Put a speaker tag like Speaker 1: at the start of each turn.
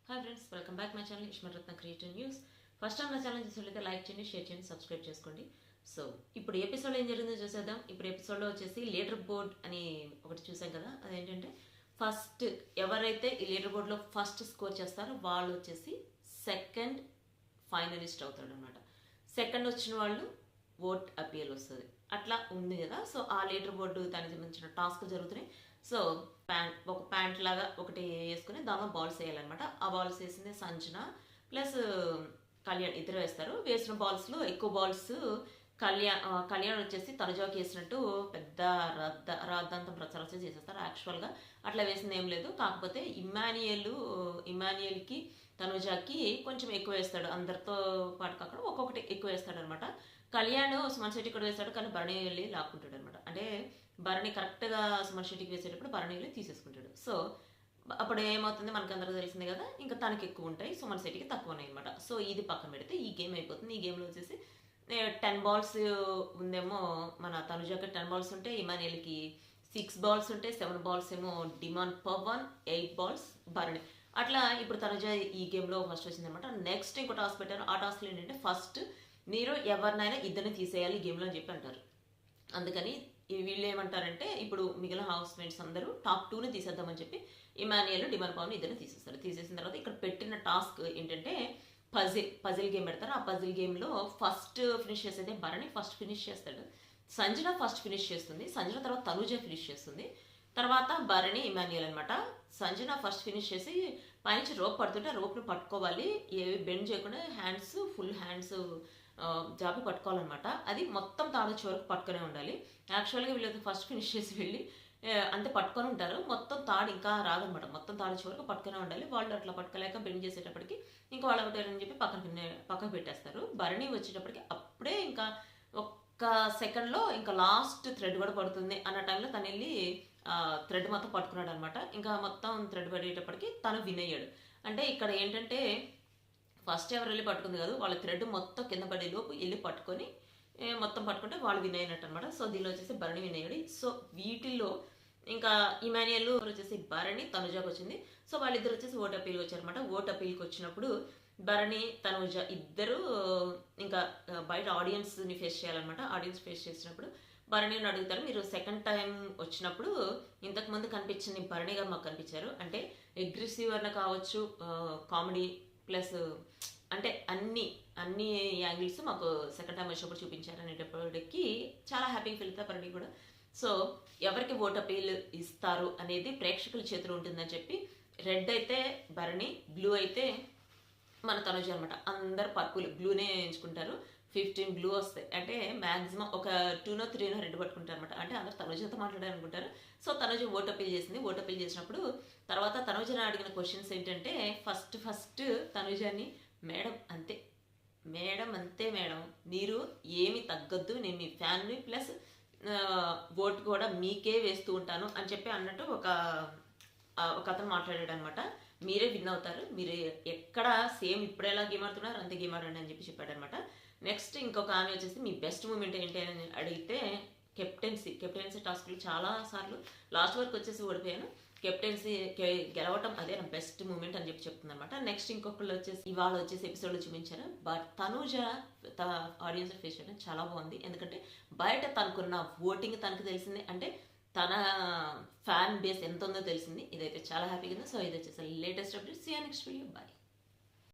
Speaker 1: Hi friends, welcome back my channel Ishmaratna creative news. First time నా channel చూసినట్లయితే like చేయండి, share చేయండి, subscribe చేసుకోండి. సో ఇప్పుడు ఎపిసోడ్లో ఏం జరిగిందో చూసేద్దాం. ఇప్పుడు ఎపిసోడ్లో వచ్చేసి లీడర్ బోర్డ్ అని ఒకటి చూసాం కదా. అదేంటంటే ఫస్ట్ ఎవరైతే ఈ లీడర్ బోర్డ్లో ఫస్ట్ స్కోర్ చేస్తారో వాళ్ళు వచ్చేసి సెకండ్ ఫైనలిస్ట్ అవుతాడు అనమాట. సెకండ్ వచ్చిన వాళ్ళు ఓట్ అపీల్ వస్తుంది. అట్లా ఉంది కదా. సో ఆ లీడర్ బోర్డు దానికి సంబంధించిన టాస్క్ జరుగుతున్నాయి. సో ఒక ప్యాంట్ లాగా ఒకటి వేసుకుని దానిలో బాల్స్ వేయాలన్నమాట. ఆ బాల్స్ వేసింది సంజన ప్లస్ కళ్యాణ్ ఇద్దరు వేస్తారు. వేసిన బాల్స్లో ఎక్కువ బాల్స్ కళ్యాణ్ వచ్చేసి తనుజాకి వేసినట్టు పెద్ద రాద్ధాంతం ప్రచారం చేసేస్తారు. యాక్చువల్గా అట్లా వేసింది ఏం లేదు. కాకపోతే ఇమాన్యుయల్కి తనుజాకి కొంచెం ఎక్కువ వేస్తాడు. అందరితో పాటు కాకుండా ఒక్కొక్కటి ఎక్కువ వేస్తాడు అనమాట. కళ్యాణ్ సుమన్ శెట్టి కూడా వేస్తాడు, కానీ భరణి వెళ్ళి లాక్కుంటాడు అనమాట. అంటే భరణి కరెక్ట్గా సుమన్ శెట్టికి వేసేటప్పుడు భరణి వెళ్ళి తీసేసుకుంటాడు. సో అప్పుడు ఏమవుతుంది మనకు అందరికీ తెలిసిందే కదా. ఇంకా తనకి ఎక్కువ ఉంటాయి, సుమన్ శెట్టికి తక్కువ ఉన్నాయి అనమాట. సో ఇది పక్కన పెడితే ఈ గేమ్ అయిపోతుంది. ఈ గేమ్లో వచ్చేసి 10 బాల్స్ ఉందేమో మన తనుజాకి 10 బాల్స్ ఉంటాయి, ఇమాన్యుయల్కి 6 బాల్స్ ఉంటాయి, 7 బాల్స్ ఏమో డిమాండ్ పవన్, 8 బాల్స్ భరణి. అట్లా ఇప్పుడు తనుజ ఈ గేమ్లో ఫస్ట్ వచ్చింది అనమాట. నెక్స్ట్ ఇంకో టాస్క్ పెట్టారు. ఆ టాస్క్లో ఏంటంటే ఫస్ట్ మీరు ఎవరినైనా ఇద్దరిని తీసేయాలి గేమ్లో అని చెప్పి అంటారు. అందుకని వీళ్ళు ఏమంటారంటే ఇప్పుడు మిగిలిన హౌస్ మేట్స్ అందరూ టాప్ 2ని తీసేద్దామని చెప్పి ఇమాన్యుయల్, డిమాండ్ పవన్ ఇద్దరిని తీసేస్తారు. తీసేసిన తర్వాత ఇక్కడ పెట్టిన టాస్క్ ఏంటంటే పజిల్ గేమ్ పెడతారు. ఆ పజిల్ గేమ్లో ఫస్ట్ ఫినిష్ చేసేదే భరణి ఫస్ట్ ఫినిష్ చేస్తాడు. సంజన ఫస్ట్ ఫినిష్ చేస్తుంది. సంజన తర్వాత తనుజ ఫినిష్ చేస్తుంది. తర్వాత భరణి, ఇమాన్యుయల్ అనమాట. సంజన ఫస్ట్ ఫినిష్ చేసి పైనుంచి రోప్ పడుతుంటే రోప్ని పట్టుకోవాలి, ఏవి బెండ్ చేయకుండా ఫుల్ హ్యాండ్స్ జాబి పట్టుకోవాలన్నమాట. అది మొత్తం తాడొచ్చే వరకు పట్టుకునే ఉండాలి. యాక్చువల్గా వీళ్ళైతే ఫస్ట్ ఫినిష్ చేసి వెళ్ళి అంతే పట్టుకొని ఉంటారు. మొత్తం తాడు ఇంకా రాదనమాట. మొత్తం తాడొచ్చే వరకు పట్టుకునే ఉండాలి. వాళ్ళు అట్లా పట్టుకోలేక బెండ్ చేసేటప్పటికి ఇంకా వాళ్ళు అవుతారని చెప్పి పక్కకు పెట్టేస్తారు. భరణి వచ్చేటప్పటికి అప్పుడే ఇంకా ఒక్క సెకండ్లో ఇంకా లాస్ట్ థ్రెడ్ కూడా పడుతుంది అన్న టైంలో తను వెళ్ళి థ్రెడ్ మొత్తం పట్టుకున్నాడు అనమాట. ఇంకా మొత్తం థ్రెడ్ పడేటప్పటికి తను విన్ అయ్యాడు. అంటే ఇక్కడ ఏంటంటే ఫస్ట్ ఎవరు వెళ్ళి పట్టుకుంది కాదు, వాళ్ళ థ్రెడ్ మొత్తం కింద పడే లోపు వెళ్ళి పట్టుకొని మొత్తం పట్టుకుంటే వాళ్ళు విన్ అయినట్టు అనమాట. సో దీనిలో వచ్చేసి భరణి విన్ అయ్యాడు. సో వీటిల్లో ఇంకా ఇమాన్యుయల్ వచ్చేసి భరణి, తనుజాకి వచ్చింది. సో వాళ్ళిద్దరు వచ్చేసి ఓట్ అపీల్కి వచ్చారనమాట. ఓట్ అపీల్కి వచ్చినప్పుడు భరణి, తనుజ ఇద్దరు ఇంకా బయట ఆడియన్స్ని ఫేస్ చేయాలన్నమాట. ఆడియన్స్ ఫేస్ చేసినప్పుడు భరణిని అడుగుతారు, మీరు సెకండ్ టైం వచ్చినప్పుడు ఇంతకుముందు కనిపించిన భరణి గారు మాకు కనిపించారు, అంటే అగ్రెసివ్ అన్న కావచ్చు, కామెడీ ప్లస్ అంటే అన్ని యాంగిల్స్ మాకు సెకండ్ టైం వచ్చినప్పుడు చూపించారు అనేటప్పటికి చాలా హ్యాపీగా ఫీల్ అవుతారు భరణి కూడా. సో ఎవరికి ఓట్ అపీల్ ఇస్తారు అనేది ప్రేక్షకుల చేతిలో ఉంటుందని చెప్పి రెడ్ అయితే భరణి, బ్లూ అయితే మన తనుజ అనమాట. అందరు పర్పుల్ బ్లూనే ఎంచుకుంటారు. 15 బ్లూ వస్తాయి. అంటే మ్యాక్సిమం ఒక 2నో 3నో రెడ్ పట్టుకుంటారు అనమాట. అంటే అందరు తనుజతో మాట్లాడాలనుకుంటారు. సో తనుజ ఓట్ అపీల్ చేసింది. ఓట్ అపీల్ చేసినప్పుడు తర్వాత తనుజని అడిగిన క్వశ్చన్స్ ఏంటంటే ఫస్ట్ తనుజని మేడం అంతే మేడం మీరు ఏమి తగ్గద్దు, నేను మీ ఫ్యాన్ని ప్లస్ ఓట్ కూడా మీకే వేస్తూ ఉంటాను అని చెప్పి అన్నట్టు ఒక అతను మాట్లాడాడు అనమాట. మీరే విన్ అవుతారు, మీరు ఎక్కడ సేమ్ ఇప్పుడు ఎలా గేమ్ ఆడుతున్నారు అంతే గేమ్ ఆడండి అని చెప్పి చెప్పాడు అనమాట. నెక్స్ట్ ఇంకొక ఆమె వచ్చేసి మీ బెస్ట్ మూమెంట్ ఏంటి అని అడిగితే కెప్టెన్సీ టాస్క్లు చాలా సార్లు లాస్ట్ వరకు వచ్చేసి ఓడిపోయాను, కెప్టెన్సీ గెలవటం అదే నా బెస్ట్ మూమెంట్ అని చెప్పి చెప్తుంది అనమాట. నెక్స్ట్ ఇంకొకళ్ళు వచ్చేసి ఇవాళ వచ్చేసి ఎపిసోడ్లో చూపించారు. బట్ తనుజ ఆడియన్స్ ఫేస్ చేయడం చాలా బాగుంది. ఎందుకంటే బయట తనకున్న ఓటింగ్ తనకు తెలిసింది, అంటే తన ఫ్యాన్ బేస్ ఎంత ఉందో తెలిసింది. ఇదైతే చాలా హ్యాపీగా ఉంది. సో ఇది వచ్చేసి latest update. See you next video. Bye.